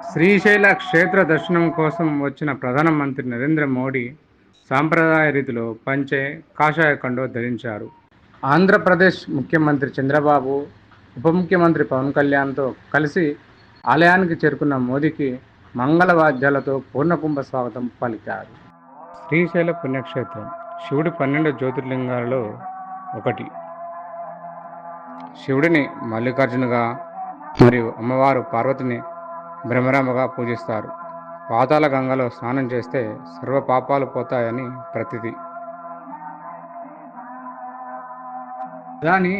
శ్రీశైల క్షేత్ర దర్శనం కోసం వచ్చిన ప్రధానమంత్రి నరేంద్ర మోడీ సాంప్రదాయ రీతిలో పంచె, కాషాయ కండువ ధరించారు. ఆంధ్రప్రదేశ్ ముఖ్యమంత్రి చంద్రబాబు, ఉప ముఖ్యమంత్రి పవన్ కళ్యాణ్తో కలిసి ఆలయానికి చేరుకున్న మోదీకి మంగళవాద్యాలతో పూర్ణకుంభ స్వాగతం పలికారు. శ్రీశైల పుణ్యక్షేత్రం శివుడి 12 జ్యోతిర్లింగాలలో ఒకటి. శివుడిని మల్లికార్జునుగా మరియు అమ్మవారు పార్వతిని బ్రహ్మరాంబగా పూజిస్తారు. పాతాళ గంగలో స్నానం చేస్తే సర్వ పాపాలు పోతాయని ప్రతీతి. దాని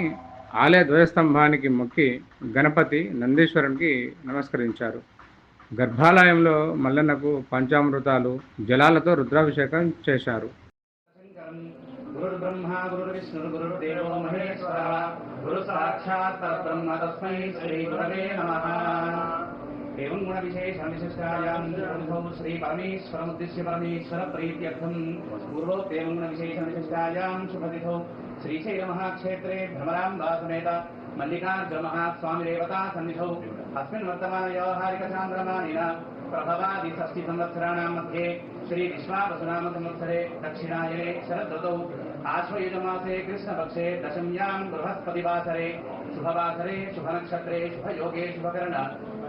ఆలయ ధ్వజస్తంభానికి మొక్కి గణపతి, నందీశ్వరునికి నమస్కరించారు. గర్భాలయంలో మల్లన్నకు పంచామృతాలు, జలాలతో రుద్రాభిషేకం చేశారు. గురుర్బ్రహ్మ గురుర్విష్ణు గురుర్దేవో మహేశ్వర గురు సాక్షాత్ పరబ్రహ్మ తస్మై శ్రీ గురవే నమః. एवं गुण विशेष विशिष्टायां श्री परमेश्वरमुद्दिश्य परमेश्वर प्रीत्यर्थं पूर्वोक्त एवं गुण विशेष विशिष्टायां शुभतिथौ श्रीशैल महाक्षेत्रे भ्रमराम्बा समेत मल्लिकार्जुन महास्वामी देवता सन्निधौ अस्मिन् वर्तमान व्यावहारिक चान्द्रमानेन प्रभवादि षष्टि संवत्सराणां मध्ये श्री विश्वावसुनाम संवत्सरे दक्षिणायने शरदृतौ आश्वयुजमासे कृष्णपक्षे दशम्यां बृहस्पतिवासरे शुभवासरे शुभनक्षत्रे शुभयोगे शुभकर्ण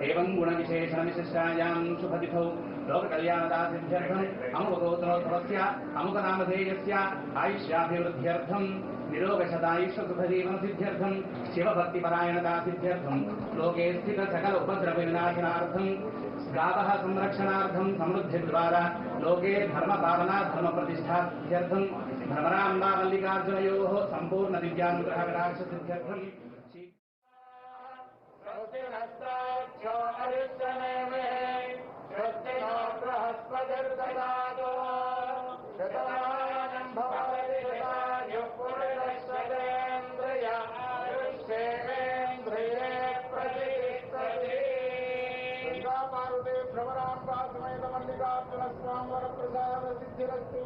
एवं गुण विशेषण विशिष्टायां शुभतिथौ लोककल्याणदासिद्ध्यर्थम् अमुकगोत्रोद्भवस्य अमुकनामधेयस्य आयुष्याभिवृद्ध्यर्थं निरोगशतायुष्यसुखजीवनसिद्ध्यर्थं शिवभक्तिपरायणदासिद्ध्यर्थं लोके स्थित सकल उपद्रवविनाशनार्थं गावः संरक्षणार्थं समृद्धिद्वारा लोके धर्मपालना धर्मप्रतिष्ठार्थं भ्रमराम्बा मल्लिकार्जुनयोः सम्पूर्ण दिव्यानुग्रहकटाक्षसिद्ध्यर्थं భ్రమరాంబా సమేత మల్లికార్జున స్వామి వర ప్రసాద సిద్ధిరస్తు.